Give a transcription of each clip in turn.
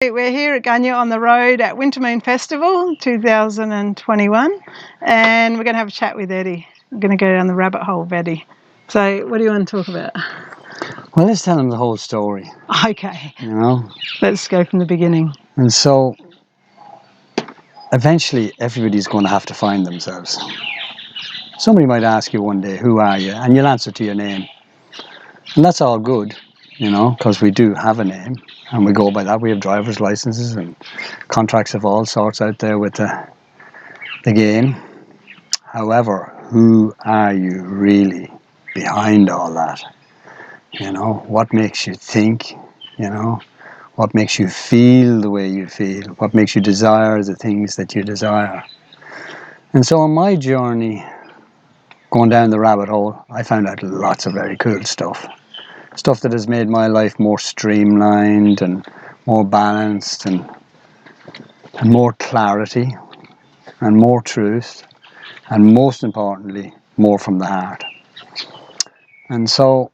We're here at Gunya on the road at Wintermoon Festival 2021, and we're going to have a chat with Eddie. We're going to go down the rabbit hole of Eddie. So what do you want to talk about? Well, let's tell them the whole story. Okay. You know? Let's go from the beginning. And so, eventually, everybody's going to have to find themselves. Somebody might ask you one day, who are you? And you'll answer to your name. And that's all good, you know, because we do have a name. And we go by that. We have driver's licenses and contracts of all sorts out there with the game. However, who are you really behind all that? You know, what makes you think, you know? What makes you feel the way you feel? What makes you desire the things that you desire? And so on my journey, going down the rabbit hole, I found out lots of very cool stuff. Stuff that has made my life more streamlined and more balanced and more clarity and more truth and most importantly, more from the heart. And so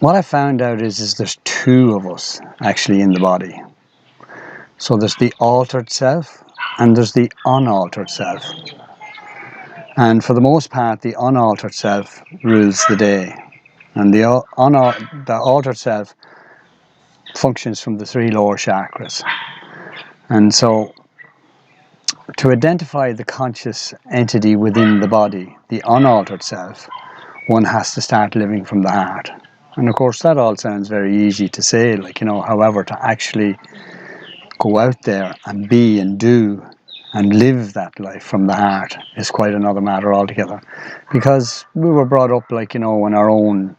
what I found out is there's two of us actually in the body. So there's the altered self and there's the unaltered self. And for the most part, the unaltered self rules the day. And the altered self functions from the three lower chakras. And so to identify the conscious entity within the body, the unaltered self, one has to start living from the heart. And of course, that all sounds very easy to say, like, you know, however, to actually go out there and be and do and live that life from the heart is quite another matter altogether. Because we were brought up, like, you know, in our own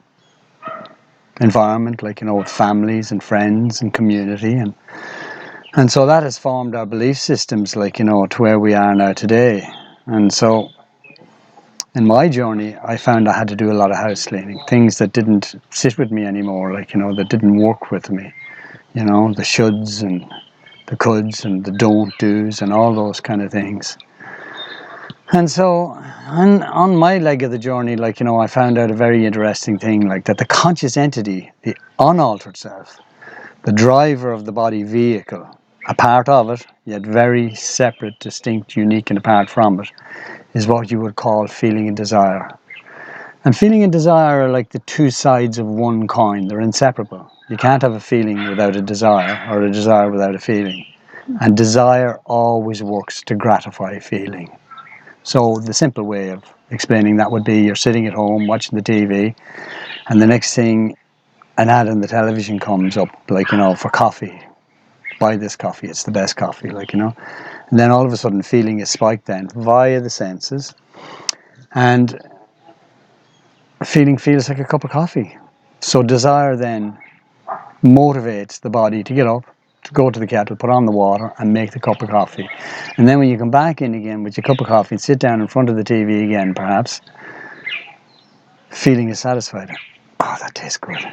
environment, like, you know, with families and friends and community. And so that has formed our belief systems, like, you know, to where we are now today. And so in my journey, I found I had to do a lot of house cleaning, things that didn't sit with me anymore, like, you know, that didn't work with me. You know, the shoulds and the coulds and the don't do's and all those kind of things. And so on my leg of the journey, like, you know, I found out a very interesting thing, like that the conscious entity, the unaltered self, the driver of the body vehicle, a part of it, yet very separate, distinct, unique and apart from it, is what you would call feeling and desire. And feeling and desire are like the two sides of one coin. They're inseparable. You can't have a feeling without a desire, or a desire without a feeling. And desire always works to gratify feeling. So the simple way of explaining that would be you're sitting at home watching the TV, and the next thing an ad on the television comes up, like, you know, for coffee. Buy this coffee, it's the best coffee, like, you know. And then all of a sudden feeling is spiked then via the senses. And feeling feels like a cup of coffee. So desire then motivates the body to get up, to go to the kettle, put on the water and make the cup of coffee. And then when you come back in again with your cup of coffee and sit down in front of the TV again, perhaps, feeling is satisfied. Oh, that tastes good.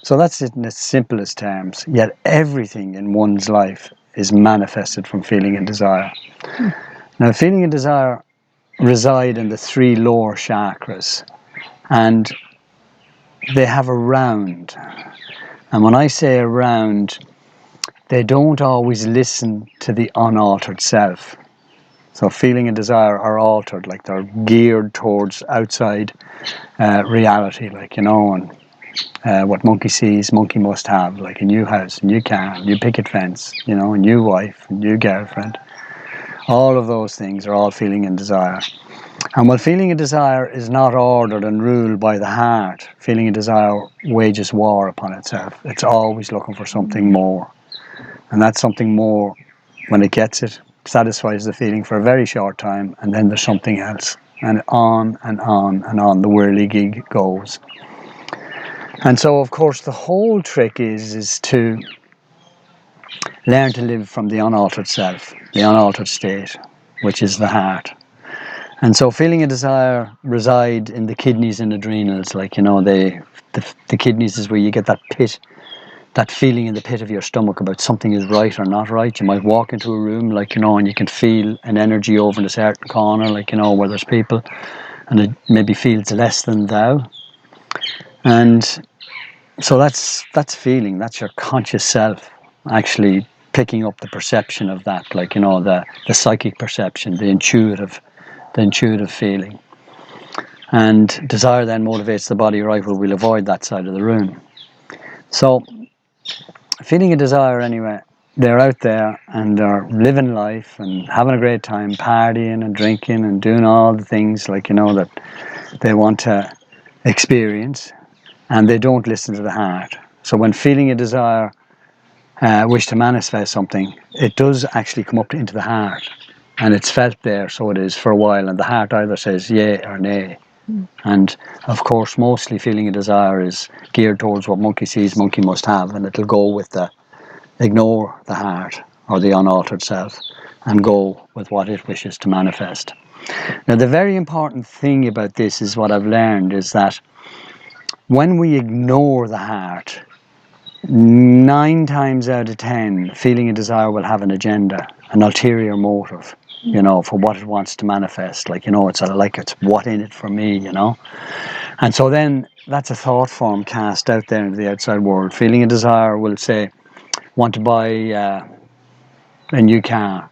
So that's it in its simplest terms. Yet everything in one's life is manifested from feeling and desire. Now, feeling and desire reside in the three lower chakras, and they have a round. And when I say a round, they don't always listen to the unaltered self. So feeling and desire are altered, like they're geared towards outside reality, like, you know, and what monkey sees, monkey must have, like a new house, a new car, a new picket fence, you know, a new wife, a new girlfriend. All of those things are all feeling and desire. And while feeling and desire is not ordered and ruled by the heart, feeling and desire wages war upon itself. It's always looking for something more. And that something more, when it gets it, satisfies the feeling for a very short time, and then there's something else. And on and on and on the whirligig goes. And so, of course, the whole trick is to learn to live from the unaltered self, the unaltered state, which is the heart. And so feeling and desire reside in the kidneys and adrenals, like, you know, the kidneys is where you get that pit, that feeling in the pit of your stomach about something is right or not right. You might walk into a room, like, you know, and you can feel an energy over in a certain corner, like, you know, where there's people, and it maybe feels less than thou. And so that's feeling, that's your conscious self. actually picking up the perception of that, like, you know, the psychic perception, the intuitive feeling. And desire then motivates the body, right? Well, we'll avoid that side of the room. So, feeling a desire anyway, they're out there and they're living life and having a great time, partying and drinking and doing all the things, like, you know, that they want to experience, and they don't listen to the heart. So when feeling a desire, wish to manifest something, it does actually come up into the heart, and it's felt there, so it is for a while, and the heart either says yay or nay. And of course, mostly feeling a desire is geared towards what monkey sees, monkey must have, and it'll go with ignore the heart or the unaltered self and go with what it wishes to manifest. Now, the very important thing about this is what I've learned is that when we ignore the heart, 9 times out of 10, feeling a desire will have an agenda, an ulterior motive, you know, for what it wants to manifest. Like, you know, it's what in it for me, you know. And so then that's a thought form cast out there into the outside world. Feeling a desire will say, want to buy a new car.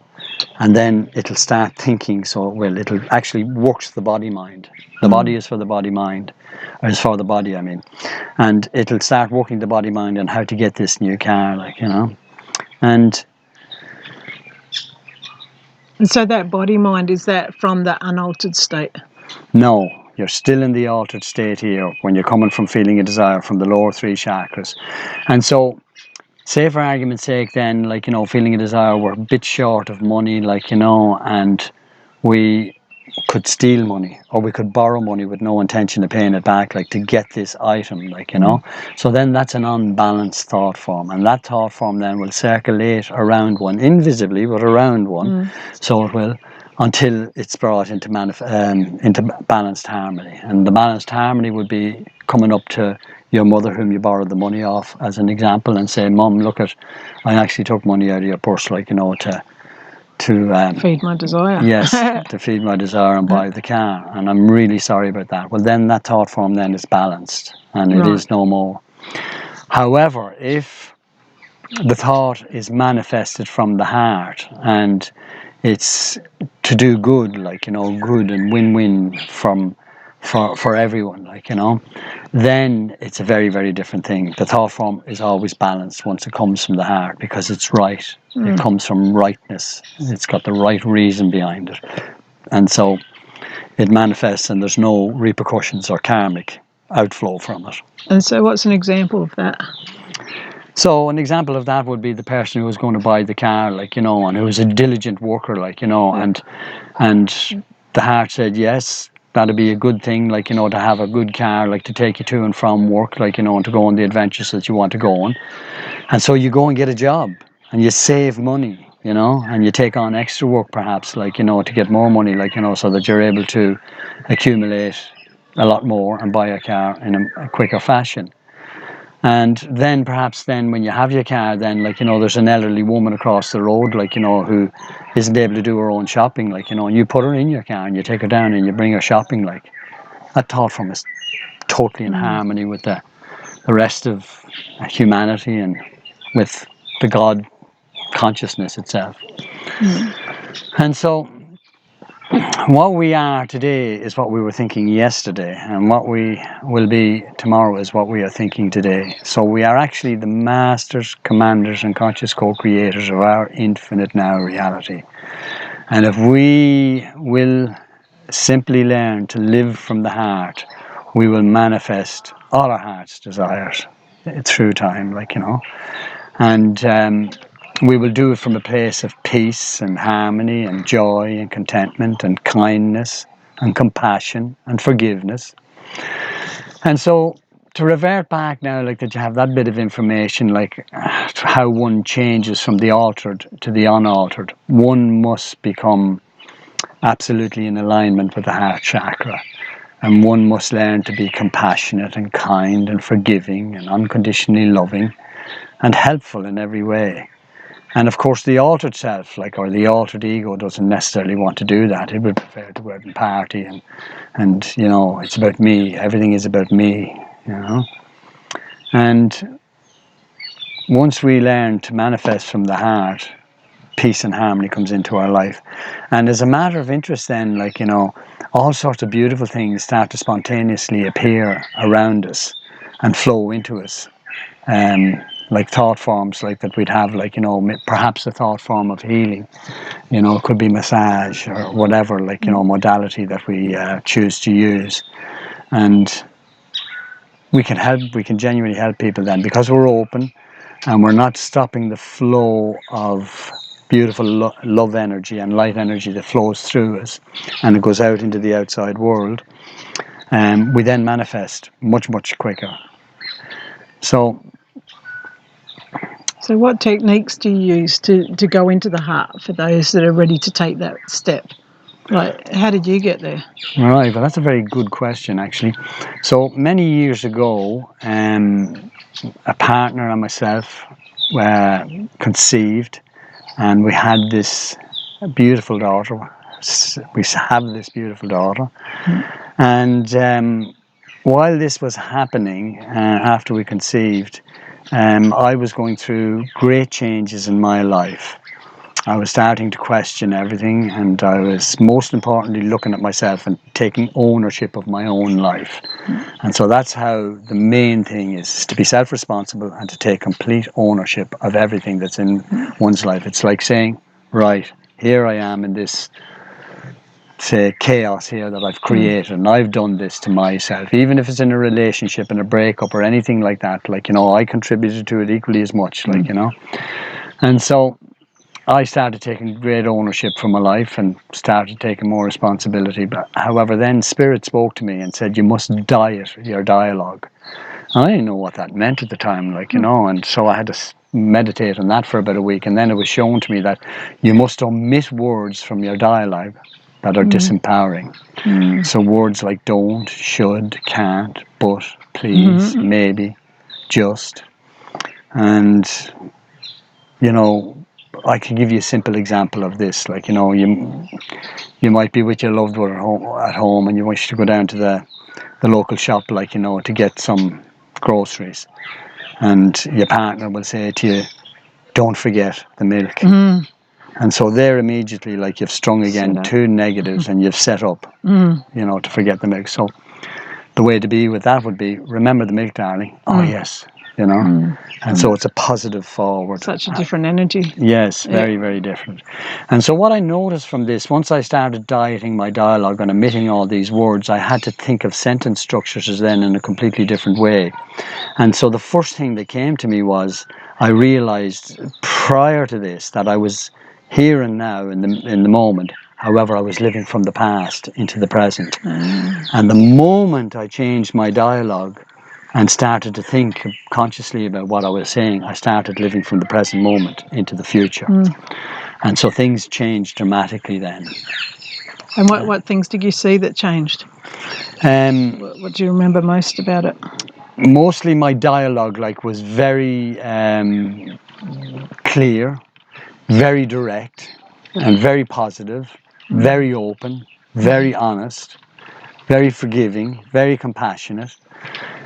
And then it'll start thinking, so it'll actually works the body mind. The body is for the body mind, or is for the body, I mean. And it'll start working the body mind on how to get this new car, like, you know. And so that body mind, is that from the unaltered state? no, you're still in the altered state here when you're coming from feeling a desire from the lower 3 chakras. And so, say for argument's sake then, like, you know, feeling a desire, we're a bit short of money, like, you know, and we could steal money, or we could borrow money with no intention of paying it back, like, to get this item, like, you know. So then that's an unbalanced thought form, and that thought form then will circulate around one, invisibly, but around one. So it will, until it's brought into balanced harmony. And the balanced harmony would be coming up to your mother, whom you borrowed the money off, as an example, and say, Mum, look, I actually took money out of your purse, like, you know, to feed my desire. Yes, to feed my desire and buy the car, and I'm really sorry about that. Well, then that thought form then is balanced, and it is no more. However, if the thought is manifested from the heart and it's to do good, like, you know, good and win-win for everyone, like, you know, then it's a very, very different thing. The thought form is always balanced once it comes from the heart, because it's right. It comes from rightness. It's got the right reason behind it. And so it manifests, and there's no repercussions or karmic outflow from it. And so what's an example of that? So an example of that would be the person who was going to buy the car, like, you know, and who was a diligent worker, like, you know, and the heart said, yes, that'd be a good thing, like, you know, to have a good car, like, to take you to and from work, like, you know, and to go on the adventures that you want to go on. And so you go and get a job and you save money, you know, and you take on extra work perhaps, like, you know, to get more money, like, you know, so that you're able to accumulate a lot more and buy a car in a quicker fashion. And then perhaps then when you have your car, then, like, you know, there's an elderly woman across the road, like, you know, who isn't able to do her own shopping, like, you know, and you put her in your car and you take her down and you bring her shopping, like, that thought from is totally in harmony with the rest of humanity and with the God consciousness itself. And so what we are today is what we were thinking yesterday, and what we will be tomorrow is what we are thinking today. So we are actually the masters, commanders, and conscious co-creators of our infinite now reality. And if we will simply learn to live from the heart, we will manifest all our heart's desires through time, like, you know. And we will do it from a place of peace and harmony and joy and contentment and kindness and compassion and forgiveness. And so to revert back now, like, that you have that bit of information, like how one changes from the altered to the unaltered, one must become absolutely in alignment with the heart chakra. And one must learn to be compassionate and kind and forgiving and unconditionally loving and helpful in every way. And of course, the altered self, like, or the altered ego, doesn't necessarily want to do that. It would prefer to go out and party and you know, it's about me. Everything is about me, you know. And once we learn to manifest from the heart, peace and harmony comes into our life. And as a matter of interest then, like, you know, all sorts of beautiful things start to spontaneously appear around us and flow into us. Like thought forms like that we'd have, like, you know, perhaps a thought form of healing, you know, it could be massage or whatever, like, you know, modality that we choose to use. And we can genuinely help people then, because we're open and we're not stopping the flow of beautiful love energy and light energy that flows through us and it goes out into the outside world. We then manifest much, much quicker. So what techniques do you use to go into the heart for those that are ready to take that step? Like, how did you get there? Right, well, that's a very good question, actually. So many years ago, a partner and myself were conceived, and we had this beautiful daughter. We have this beautiful daughter. And while this was happening, after we conceived, I was going through great changes in my life. I was starting to question everything, and I was most importantly looking at myself and taking ownership of my own life. And so that's how the main thing is, to be self-responsible and to take complete ownership of everything that's in one's life. It's like saying, right, here I am in this, say, chaos here that I've created, and I've done this to myself. Even if it's in a relationship, in a breakup or anything like that, like, you know, I contributed to it equally as much, like, you know. And so I started taking great ownership for my life and started taking more responsibility. But however, then Spirit spoke to me and said, you must diet your dialogue. And I didn't know what that meant at the time, like, you know, and so I had to meditate on that for about a week. And then it was shown to me that you must omit words from your dialogue that are disempowering. So words like don't, should, can't, but, please, maybe, just. And, you know, I can give you a simple example of this. Like, you know, you might be with your loved one at home and you wish to go down to the local shop, like, you know, to get some groceries. And your partner will say to you, don't forget the milk. And so there immediately, like, you've strung again two negatives and you've set up, you know, to forget the milk. So the way to be with that would be, remember the milk, darling. Oh, yes. You know, and so it's a positive forward. Such a different energy. Yes, very, very different. And so what I noticed from this, once I started dieting my dialogue and omitting all these words, I had to think of sentence structures then in a completely different way. And so the first thing that came to me was, I realized prior to this that I was here and now in the moment. However, I was living from the past into the present. And the moment I changed my dialogue and started to think consciously about what I was saying, I started living from the present moment into the future. And so things changed dramatically then. And what things did you see that changed? What do you remember most about it? Mostly my dialogue, like, was very clear, very direct, and very positive, very open, very honest, very forgiving, very compassionate.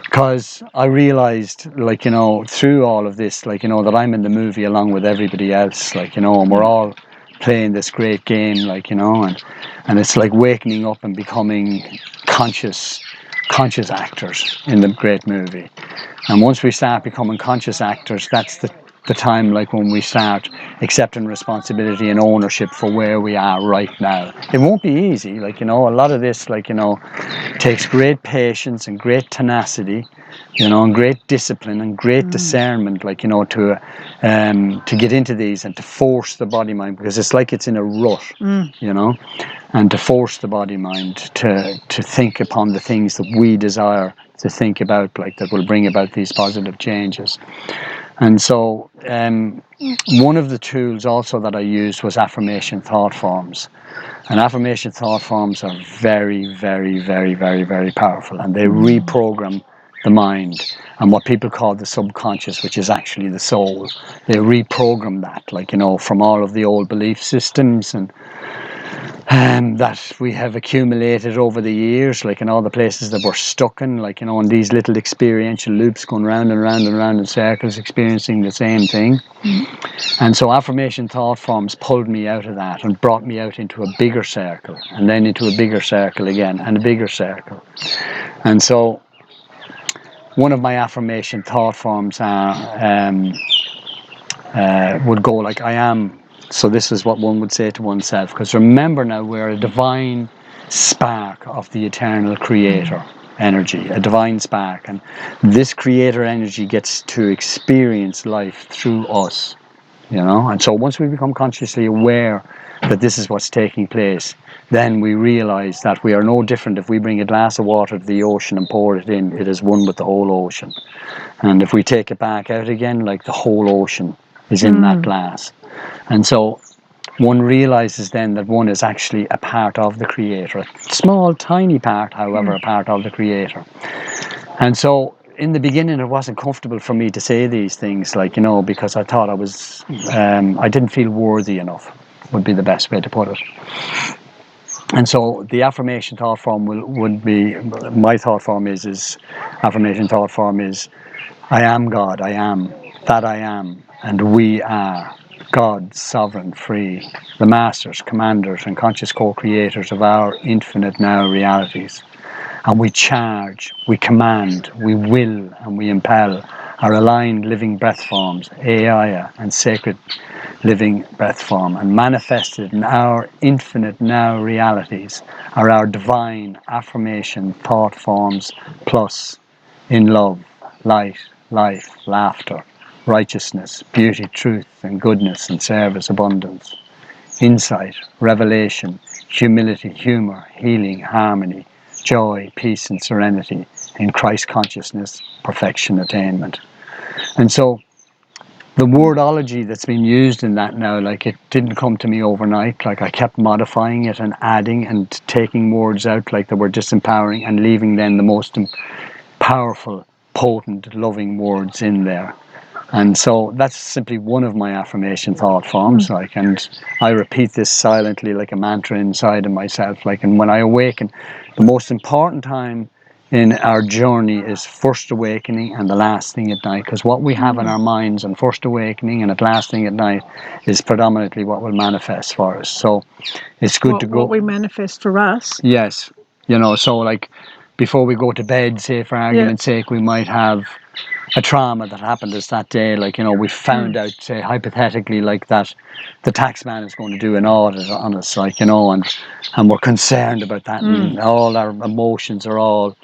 Because I realized, like, you know, through all of this, like, you know, that I'm in the movie along with everybody else, like, you know, and we're all playing this great game, like, you know, and it's like waking up and becoming conscious actors in the great movie. And once we start becoming conscious actors, that's the time, like, when we start accepting responsibility and ownership for where we are right now. It won't be easy, like, you know, a lot of this, like, you know, takes great patience and great tenacity, you know, and great discipline and great discernment, like, you know, to get into these and to force the body mind, because it's like it's in a rut, you know, and to force the body mind to think upon the things that we desire to think about, like, that will bring about these positive changes. And so one of the tools also that I used was affirmation thought forms. And affirmation thought forms are very, very, very, very, very powerful, and they reprogram the mind and what people call the subconscious, which is actually the soul. They reprogram that, like, you know, from all of the old belief systems and that we have accumulated over the years, like in all the places that we're stuck in, like, you know, in these little experiential loops going round and round and round in circles, experiencing the same thing. And so affirmation thought forms pulled me out of that and brought me out into a bigger circle, and then into a bigger circle again, and a bigger circle. And so one of my affirmation thought forms would go like, I am. So this is what one would say to oneself, because remember now, we're a divine spark of the eternal creator energy, a divine spark, and this creator energy gets to experience life through us, you know. And so once we become consciously aware that this is what's taking place, then we realize that we are no different. If we bring a glass of water to the ocean and pour it in, it is one with the whole ocean. And if we take it back out again, like, the whole ocean is in that glass. And so one realizes then that one is actually a part of the creator, a small tiny part, however, a part of the creator. And so in the beginning it wasn't comfortable for me to say these things, like, you know, because I thought I didn't feel worthy enough, would be the best way to put it. And so the affirmation thought form would be, my thought form is affirmation thought form is, I am God, I am, that I am, and we are God, sovereign, free, the masters, commanders, and conscious co-creators of our infinite now realities. And we charge, we command, we will, and we impel our aligned living breath forms, Aya and sacred living breath form, and manifested in our infinite now realities are our divine affirmation thought forms plus in love, light, life, laughter, righteousness, beauty, truth, and goodness, and service, abundance, insight, revelation, humility, humor, healing, harmony, joy, peace, and serenity, in Christ consciousness, perfection, attainment. And so the wordology that's been used in that now, like, it didn't come to me overnight. Like, I kept modifying it and adding and taking words out, like, that were disempowering, and leaving then the most powerful, potent, loving words in there. And so that's simply one of my affirmation thought forms, like, and I repeat this silently like a mantra inside of myself, like, and when I awaken, the most important time in our journey is first awakening and the last thing at night, because what we have in our minds on first awakening and at last thing at night is predominantly what will manifest for us. So it's good to go. What we manifest for us. Yes, you know, so like before we go to bed, say for argument's sake, we might have a trauma that happened us that day, like, you know, we found out, say hypothetically, like, that the tax man is going to do an audit on us, like, you know, and we're concerned about that, and all our emotions are all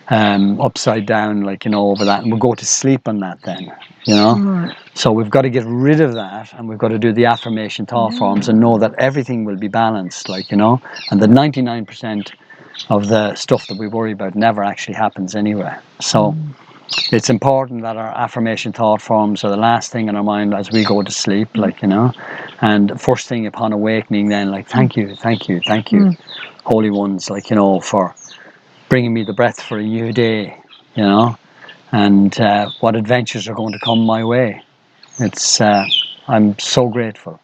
upside down, like, you know, over that, and we'll go to sleep on that then, you know. So we've got to get rid of that, and we've got to do the affirmation thought forms and know that everything will be balanced, like, you know, and that 99% of the stuff that we worry about never actually happens anyway. So it's important that our affirmation thought forms are the last thing in our mind as we go to sleep, like, you know, and first thing upon awakening then, like, thank you, thank you, thank you, holy ones, like, you know, for bringing me the breath for a new day, you know, and what adventures are going to come my way. It's I'm so grateful,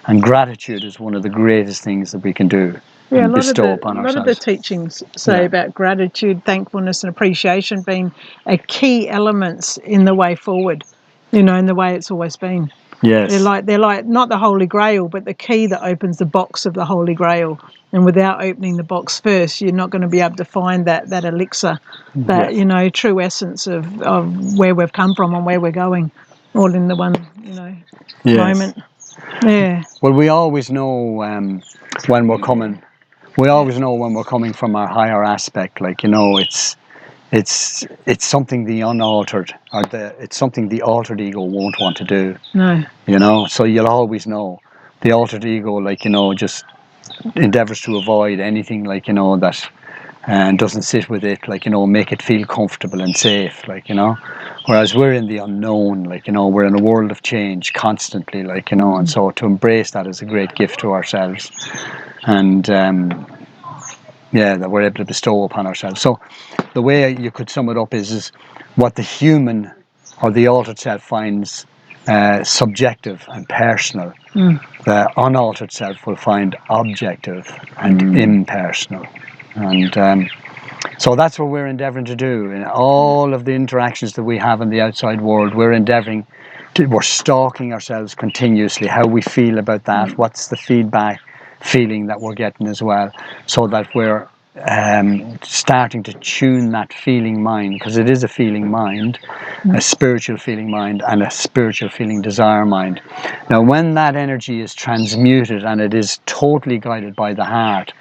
and gratitude is one of the greatest things that we can do. Yeah, and bestow upon a lot of the ourselves. teachings say about gratitude, thankfulness, and appreciation being a key elements in the way forward, you know, in the way it's always been. Yes. They're like not the Holy Grail, but the key that opens the box of the Holy Grail. And without opening the box first, you're not going to be able to find that elixir, that you know, true essence of where we've come from and where we're going, all in the one, you know, moment. Yeah. Well, we always know when we're coming. We always know when we're coming from our higher aspect. Like, you know, it's something the unaltered, or it's something the altered ego won't want to do. No. You know, so you'll always know the altered ego, like, you know, just endeavors to avoid anything, like, you know, that and doesn't sit with it, like, you know, make it feel comfortable and safe, like, you know, whereas we're in the unknown, like, you know, we're in a world of change constantly, like, you know, and so to embrace that is a great gift to ourselves, and that we're able to bestow upon ourselves. So the way you could sum it up is what the human or the altered self finds subjective and personal. The unaltered self will find objective and impersonal. And so that's what we're endeavouring to do. In all of the interactions that we have in the outside world, we're endeavouring to, we're stalking ourselves continuously, how we feel about that, what's the feeling that we're getting as well, so that we're starting to tune that feeling mind, because it is a feeling mind, a spiritual feeling mind and a spiritual feeling desire mind. Now when that energy is transmuted and it is totally guided by the heart,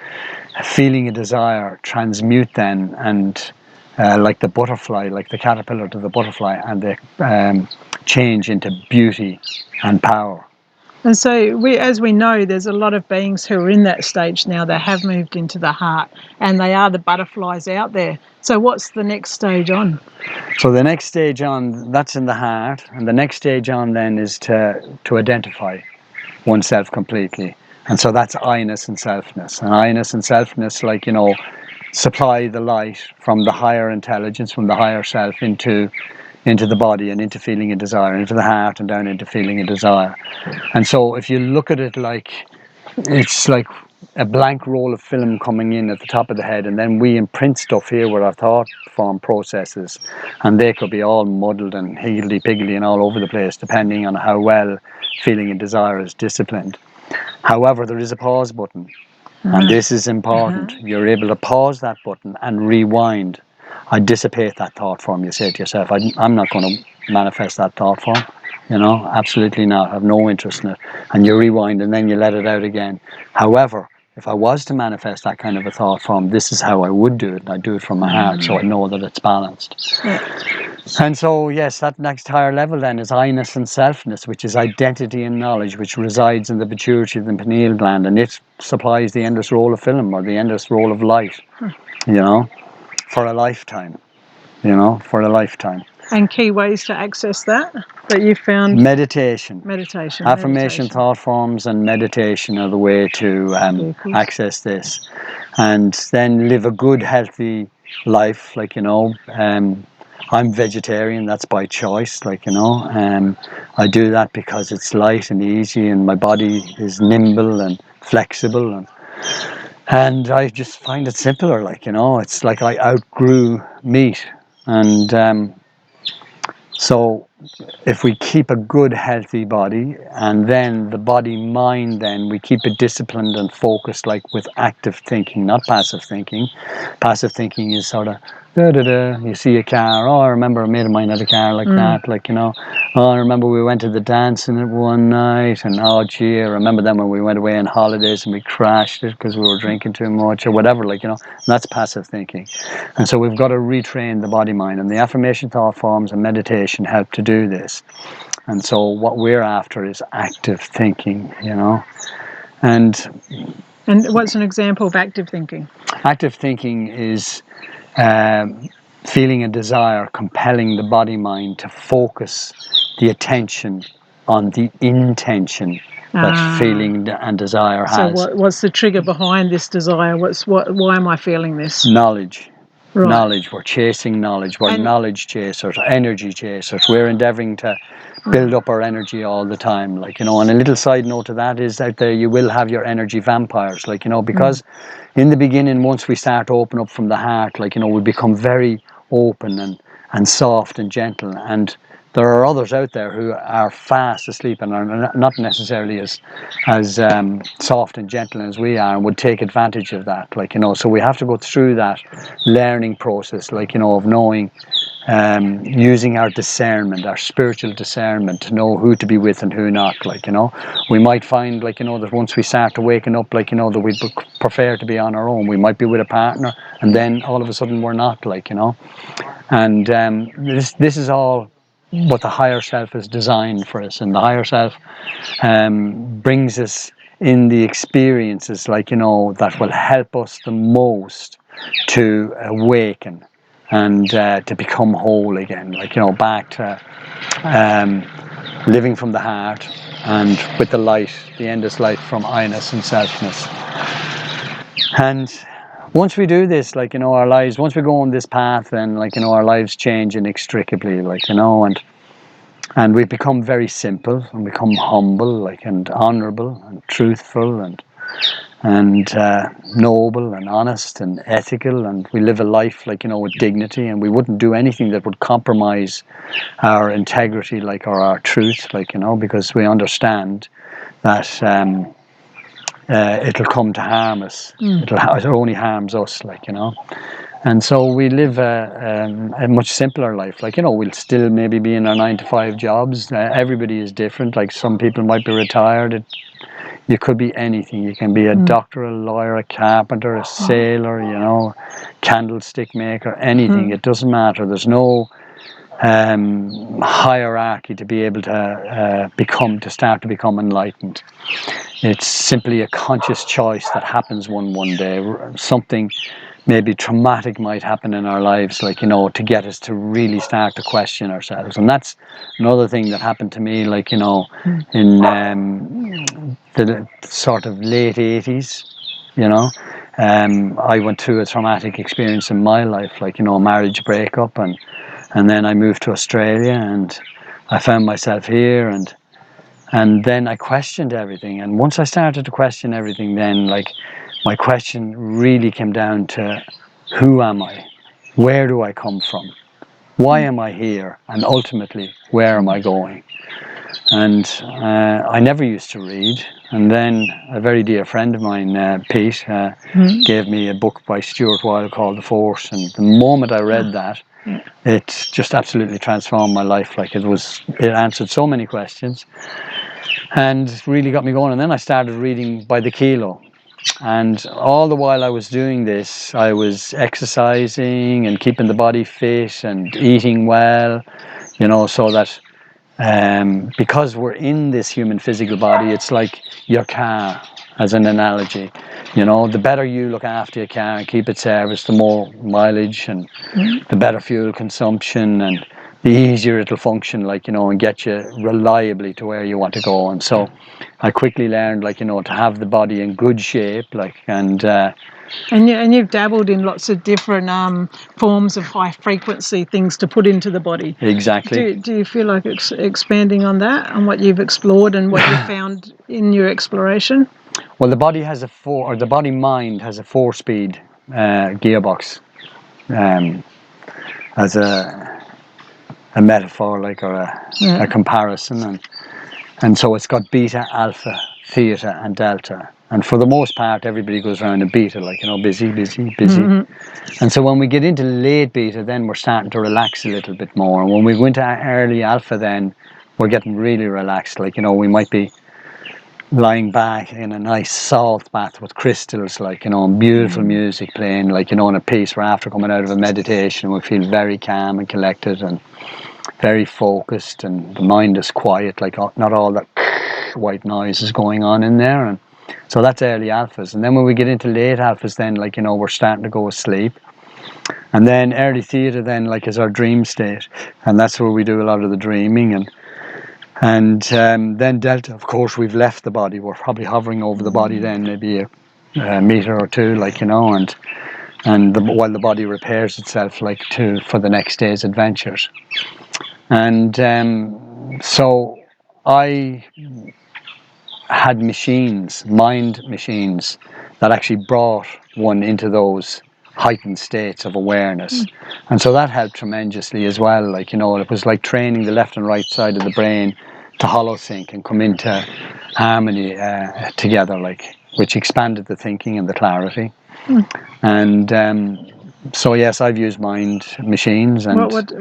a feeling a desire transmute then, and like the butterfly, like the caterpillar to the butterfly, and they change into beauty and power. And so, as we know, there's a lot of beings who are in that stage now that have moved into the heart, and they are the butterflies out there. So what's the next stage on? So the next stage on, that's in the heart, and the next stage on then is to identify oneself completely. And so that's I-ness and selfness. And I-ness and selfness, like, you know, supply the light from the higher intelligence, from the higher self into the body and into feeling and desire, into the heart and down into feeling and desire. And so if you look at it like, it's like a blank roll of film coming in at the top of the head, and then we imprint stuff here with our thought form processes, and they could be all muddled and higgledy-piggledy and all over the place depending on how well feeling and desire is disciplined. However, there is a pause button, and this is important. You're able to pause that button and rewind. I dissipate that thought form. You say to yourself, I'm not going to manifest that thought form. You know, absolutely not. I have no interest in it. And you rewind and then you let it out again. However, if I was to manifest that kind of a thought form, this is how I would do it. I'd do it from my heart, so I know that it's balanced. And so, yes, that next higher level then is I-ness and selfness, which is identity and knowledge, which resides in the pituitary of the pineal gland, and it supplies the endless roll of film, or the endless roll of light, you know, for a lifetime, you know, for a lifetime. And key ways to access that you found? Meditation. Meditation. Affirmation, thought forms, and meditation are the way to access this. And then live a good, healthy life. Like, you know, I'm vegetarian, that's by choice. Like, you know, I do that because it's light and easy, and my body is nimble and flexible. And I just find it simpler. Like, you know, it's like I outgrew meat. And so if we keep a good, healthy body, and then the body-mind, then we keep it disciplined and focused, like with active thinking, not passive thinking. Passive thinking is sort of, you see a car, oh, I remember a mate of mine had a car like that, like, you know, oh, I remember we went to the dance in it one night, and oh, gee, I remember then when we went away on holidays and we crashed it because we were drinking too much or whatever, like, you know, and that's passive thinking. And so we've got to retrain the body-mind, and the affirmation, thought forms, and meditation help to do this. And so what we're after is active thinking, you know. And what's an example of active thinking? Active thinking is feeling a desire, compelling the body-mind to focus the attention on the intention that feeling and desire has. So what's the trigger behind this desire? Why am I feeling this? Knowledge. Right. Knowledge. We're chasing knowledge. We're knowledge chasers, energy chasers. We're endeavouring to build up our energy all the time. Like, you know, and a little side note to that is out there, you will have your energy vampires. Like, you know, because in the beginning, once we start to open up from the heart, like, you know, we become very open and soft and gentle. And there are others out there who are fast asleep and are not necessarily as soft and gentle as we are, and would take advantage of that. Like, you know, so we have to go through that learning process, like, you know, of knowing, using our discernment, our spiritual discernment, to know who to be with and who not. Like, you know, we might find, like, you know, that once we start to waken up, like, you know, that we prefer to be on our own. We might be with a partner, and then all of a sudden we're not, like, you know. And this is all what the higher self is designed for us, and the higher self brings us in the experiences, like, you know, that will help us the most to awaken and to become whole again, like, you know, back to living from the heart and with the light, the endless light from I-ness and selfness. And once we do this, like, you know, our lives, once we go on this path, then, like, you know, our lives change inextricably, like, you know. And And we've become very simple and become humble, like, and honourable and truthful and noble and honest and ethical, and we live a life, like, with dignity, and we wouldn't do anything that would compromise our integrity, like, or our truth, like, because we understand that it'll come to harm us. It only harms us, like, and so we live a much simpler life. Like, we'll still maybe be in our 9 to 5 jobs. Everybody is different. Like, some people might be retired. You could be anything. You can be a doctor, a lawyer, a carpenter, a sailor, candlestick maker, anything. It doesn't matter. There's no hierarchy to be able to start to become enlightened. It's simply a conscious choice that happens one day. Something maybe traumatic might happen in our lives, like, to get us to really start to question ourselves. And that's another thing that happened to me, like, in the sort of late 80s. I went through a traumatic experience in my life, like, a marriage breakup, and then I moved to Australia, and I found myself here, and then I questioned everything. And once I started to question everything, then, like, my question really came down to, who am I? Where do I come from? Why am I here? And ultimately, where am I going? And I never used to read. And then a very dear friend of mine, Pete, gave me a book by Stuart Wilde called The Force. And the moment I read that, it just absolutely transformed my life. Like, it answered so many questions and really got me going. And then I started reading by the kilo. And all the while I was doing this, I was exercising and keeping the body fit and eating well, so that because we're in this human physical body, it's like your car, as an analogy. The better you look after your car and keep it serviced, the more mileage and the better fuel consumption, and the easier it'll function, like, and get you reliably to where you want to go. And so I quickly learned, like, to have the body in good shape, like, and you've dabbled in lots of different forms of high frequency things to put into the body. Exactly. Do you feel like expanding on that, on what you've explored and what you've found in your exploration? Well, the body has the body mind has a 4-speed gearbox, as a metaphor, like, or a comparison, and so it's got beta, alpha, theta, and delta. And for the most part, everybody goes around in beta, like, busy. And so when we get into late beta, then we're starting to relax a little bit more. And when we go into early alpha, then we're getting really relaxed. Like, we might be lying back in a nice salt bath with crystals, like, and beautiful music playing, like, in a piece. We're after coming out of a meditation. We feel very calm and collected and very focused, and the mind is quiet, like, not all that white noise is going on in there. And so that's early alphas. And then when we get into late alphas, then, like, we're starting to go to sleep. And then early theta, then, like, is our dream state, and that's where we do a lot of the dreaming. And then delta, of course, we've left the body. We're probably hovering over the body then, maybe a meter or two, like, while the body repairs itself, like, for the next day's adventures. And so I had mind machines, that actually brought one into those heightened states of awareness. And so that helped tremendously as well. Like, it was like training the left and right side of the brain to hollow sync and come into harmony together, like, which expanded the thinking and the clarity. And so yes, I've used mind machines. And what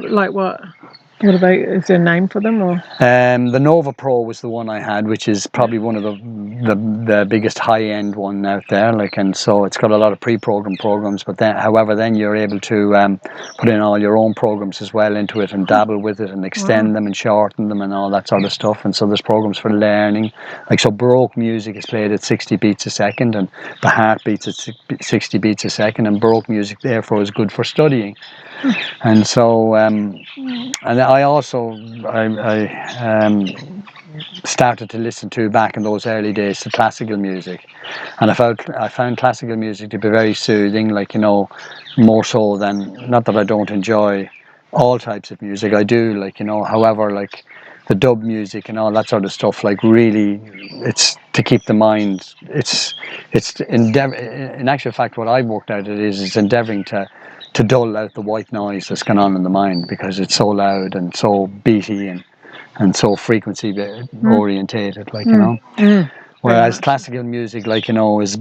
about, is there a name for them, or? The Nova Pro was the one I had, which is probably one of the biggest high-end one out there. Like, and so it's got a lot of pre-programmed programs, but then you're able to put in all your own programs as well into it and dabble with it and extend them and shorten them and all that sort of stuff. And so there's programs for learning. Like, so Baroque music is played at 60 beats a second, and the heart beats at 60 beats a second, and Baroque music therefore is good for studying. And so, and I also started to listen to, back in those early days, to classical music, and I found classical music to be very soothing. Like, more so than, not that I don't enjoy all types of music, I do. Like, however, like, the dub music and all that sort of stuff, like really, it's to keep the mind. It's in actual fact, what I've worked out is endeavouring to dull out the white noise that's going on in the mind, because it's so loud and so beaty and so frequency orientated, like, you know. Whereas classical music, like, you know, is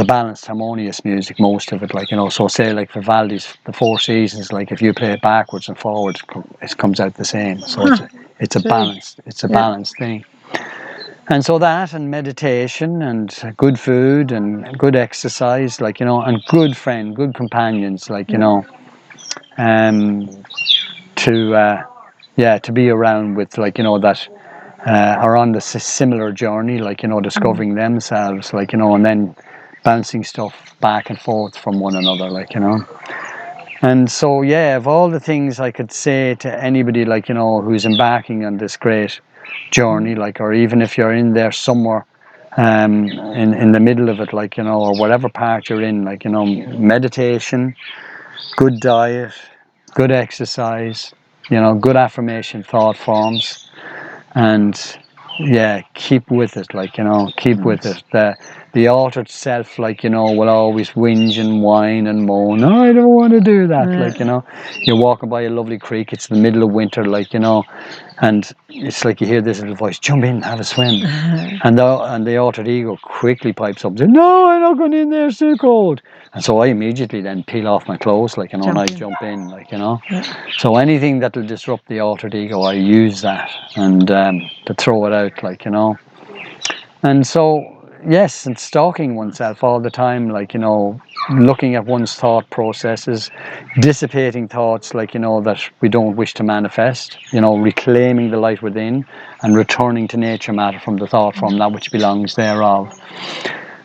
a balanced, harmonious music, most of it, like, you know. So say like Vivaldi's The Four Seasons, like if you play it backwards and forwards, it comes out the same. So it's a balanced thing. And so that, and meditation, and good food, and good exercise, like, you know, and good companions, like, you know, to be around with, like, you know, that are on the similar journey, like, you know, discovering themselves, like, you know, and then bouncing stuff back and forth from one another, like, you know. And so, yeah, of all the things I could say to anybody, like, you know, who's embarking on this great journey, like, or even if you're in there somewhere in the middle of it, like, you know, or whatever part you're in, like, you know, meditation, good diet, good exercise, you know, good affirmation thought forms, and yeah, keep with it, like, you know, keep with it. The altered self, like, you know, will always whinge and whine and moan. Oh, I don't want to do that, like, you know. You're walking by a lovely creek, it's the middle of winter, like, you know, and it's like you hear this little voice, jump in, have a swim. And the altered ego quickly pipes up and says, no, I'm not going in there, it's too cold. And so I immediately then peel off my clothes, like, you know, and I jump in, like, you know. So anything that will disrupt the altered ego, I use that and to throw it out, like, you know. And so, yes, and stalking oneself all the time, like, you know, looking at one's thought processes, dissipating thoughts, like, you know, that we don't wish to manifest, you know, reclaiming the light within and returning to nature matter from the thought form, that which belongs thereof.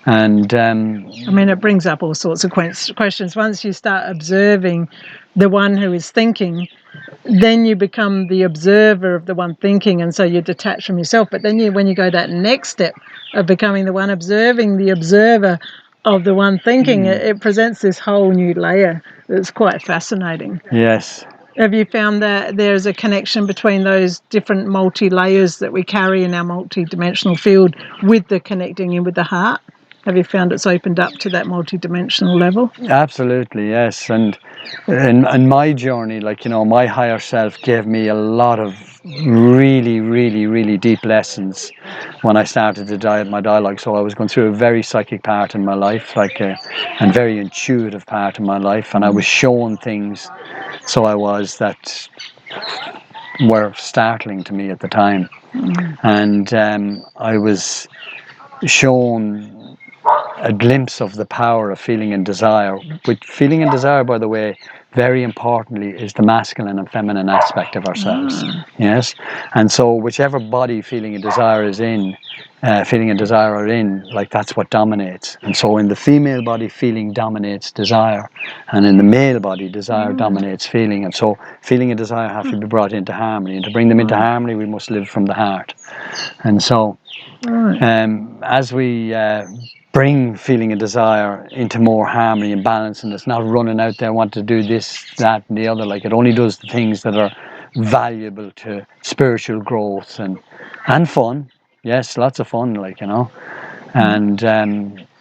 And I mean, it brings up all sorts of questions. Once you start observing the one who is thinking, then you become the observer of the one thinking, and so you're detached from yourself. But then when you go that next step of becoming the one observing the observer of the one thinking, it presents this whole new layer that's quite fascinating. yes. Have you found that there's a connection between those different multi-layers that we carry in our multi-dimensional field with the connecting in with the heart? Have you found it's opened up to that multi-dimensional level? Absolutely, yes. And in my journey, like, you know, my higher self gave me a lot of really, really, really deep lessons when I started to diet my dialogue. So I was going through a very psychic part in my life, like and very intuitive part in my life, and I was shown things. So I was that were startling to me at the time, and I was shown a glimpse of the power of feeling and desire. Which feeling and desire, by the way, very importantly, is the masculine and feminine aspect of ourselves. Yes, and so whichever body feeling and desire is in, feeling and desire are in, like, that's what dominates. And so in the female body, feeling dominates desire, and in the male body, desire dominates feeling. And so feeling and desire have to be brought into harmony, and to bring them into harmony, we must live from the heart. And so as we bring feeling and desire into more harmony and balance, and it's not running out there wanting to do this, that and the other, like, it only does the things that are valuable to spiritual growth and fun. Yes, lots of fun, like, you know. And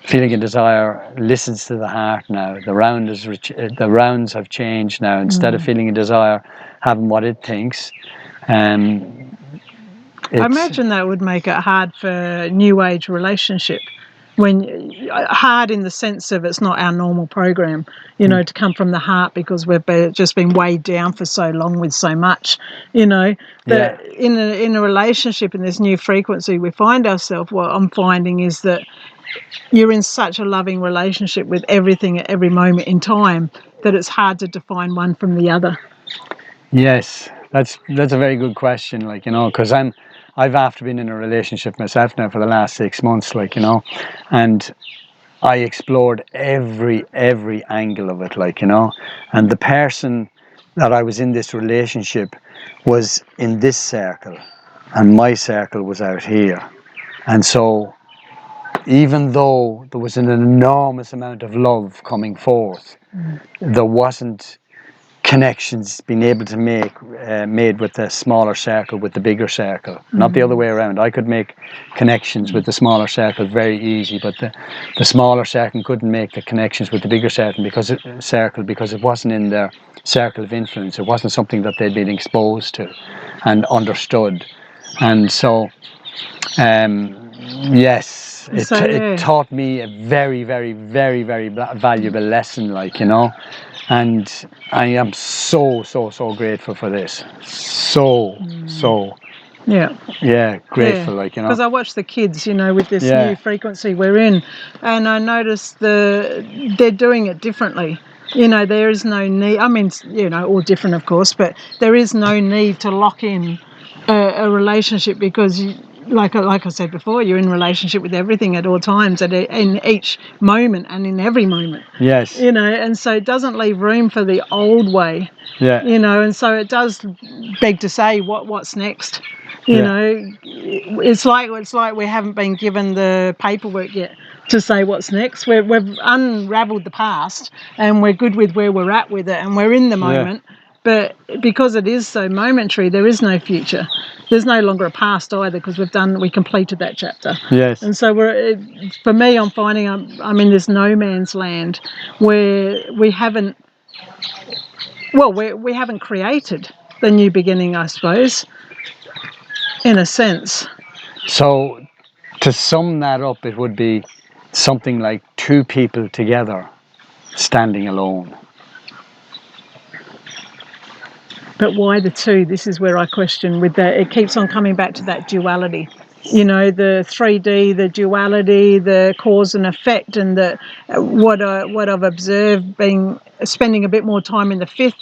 feeling and desire listens to the heart now. The rounds have changed now. Instead of feeling and desire having what it thinks, I imagine that would make it hard for new age relationship, when hard in the sense of it's not our normal program, you know, to come from the heart, because we've just been weighed down for so long with so much, you know. But in a relationship, in this new frequency we find ourselves, what I'm finding is that you're in such a loving relationship with everything at every moment in time that it's hard to define one from the other. Yes, that's a very good question, like, you know, because I've after been in a relationship myself now for the last 6 months, like, you know, and I explored every angle of it, like, you know, and the person that I was in this relationship was in this circle, and my circle was out here. And so even though there was an enormous amount of love coming forth, there wasn't connections being able to make made with the smaller circle with the bigger circle, not the other way around. I could make connections with the smaller circle very easy, but the smaller circle couldn't make the connections with the bigger circle because it wasn't in their circle of influence. It wasn't something that they'd been exposed to and understood. And so yes, it taught me a very, very, very, very valuable lesson, like, you know. And I am so grateful for this. Grateful, like, you know. Because I watch the kids, you know, with this new frequency we're in, and I notice they're doing it differently. You know, there is no need. I mean, you know, all different, of course, but there is no need to lock in a relationship because like I said before, you're in relationship with everything at all times, in each moment and in every moment. Yes. You know, and so it doesn't leave room for the old way. Yeah. You know, and so it does beg to say, what's next? You know, it's like we haven't been given the paperwork yet to say what's next. We've unravelled the past, and we're good with where we're at with it, and we're in the moment. But because it is so momentary, there is no future. There's no longer a past either because we completed that chapter. Yes. And so for me, I'm finding I'm in this no man's land where we haven't created the new beginning, I suppose, in a sense. So to sum that up, it would be something like two people together standing alone. But why the two? This is where I question with that. It keeps on coming back to that duality. You know, the 3D, the duality, the cause and effect, and what I've observed spending a bit more time in the fifth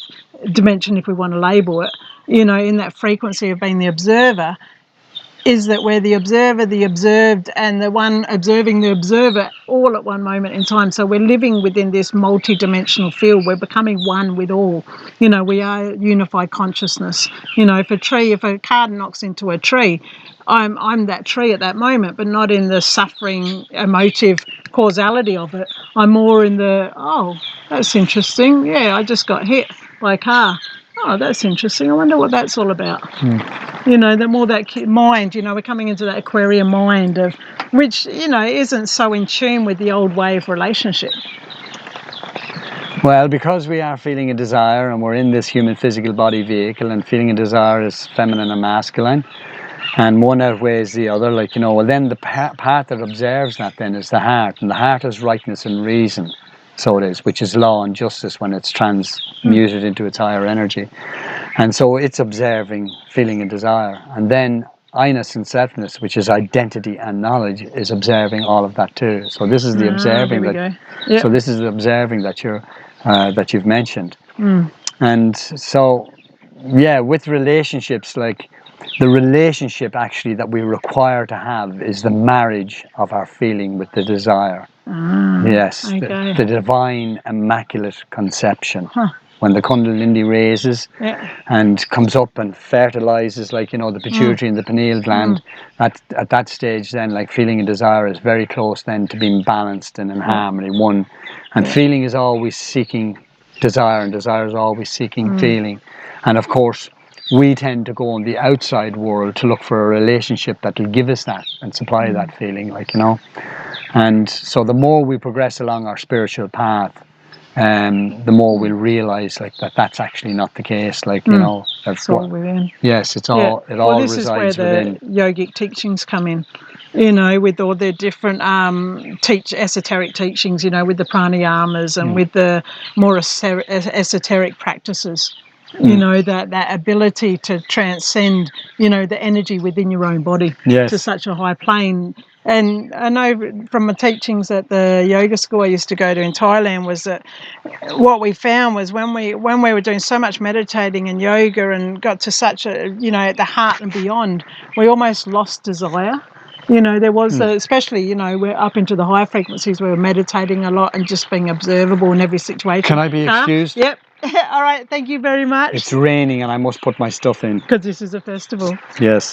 dimension, if we want to label it, you know, in that frequency of being the observer, is that we're the observer, the observed, and the one observing the observer all at one moment in time. So we're living within this multi-dimensional field. We're becoming one with all. You know, we are unified consciousness. You know, if a card knocks into a tree, I'm that tree at that moment, but not in the suffering, emotive causality of it. I'm more in oh, that's interesting. Yeah, I just got hit by a car. Oh, that's interesting. I wonder what that's all about. You know, the more that mind, you know, we're coming into that Aquarian mind which, you know, isn't so in tune with the old way of relationship. Well, because we are feeling a desire and we're in this human physical body vehicle, and feeling a desire is feminine and masculine, and one outweighs the other, like, you know, well, then the part that observes that then is the heart, and the heart is rightness and reason. So it is, which is law and justice when it's transmuted into its higher energy. And so it's observing feeling and desire. And then I-ness and selfness, which is identity and knowledge, is observing all of that too. So this is the observing so this is the observing that you've mentioned. And so, yeah, with relationships, like, the relationship actually that we require to have is the marriage of our feeling with the desire. Yes, okay. the divine immaculate conception. When the Kundalini raises and comes up and fertilizes, like, you know, the pituitary and the pineal gland, at that stage then, like, feeling and desire is very close then to being balanced and in harmony, one. And feeling is always seeking desire, and desire is always seeking feeling. And of course, we tend to go in the outside world to look for a relationship that will give us that and supply that feeling, like, you know. And so the more we progress along our spiritual path, the more we'll realize, like, that's actually not the case, like, you know. It's all within. Yes, it all resides within. This is where the yogic teachings come in, you know, with all the different esoteric teachings, you know, with the pranayamas and with the more esoteric practices. You know, that ability to transcend, you know, the energy within your own body to such a high plane. And I know from my teachings at the yoga school I used to go to in Thailand was that what we found was when we were doing so much meditating and yoga and got to such a, you know, at the heart and beyond, we almost lost desire. You know, there was, especially, you know, we're up into the higher frequencies, we were meditating a lot and just being observable in every situation. Can I be excused? Yep. All right, thank you very much. It's raining and I must put my stuff in. Because this is a festival. Yes.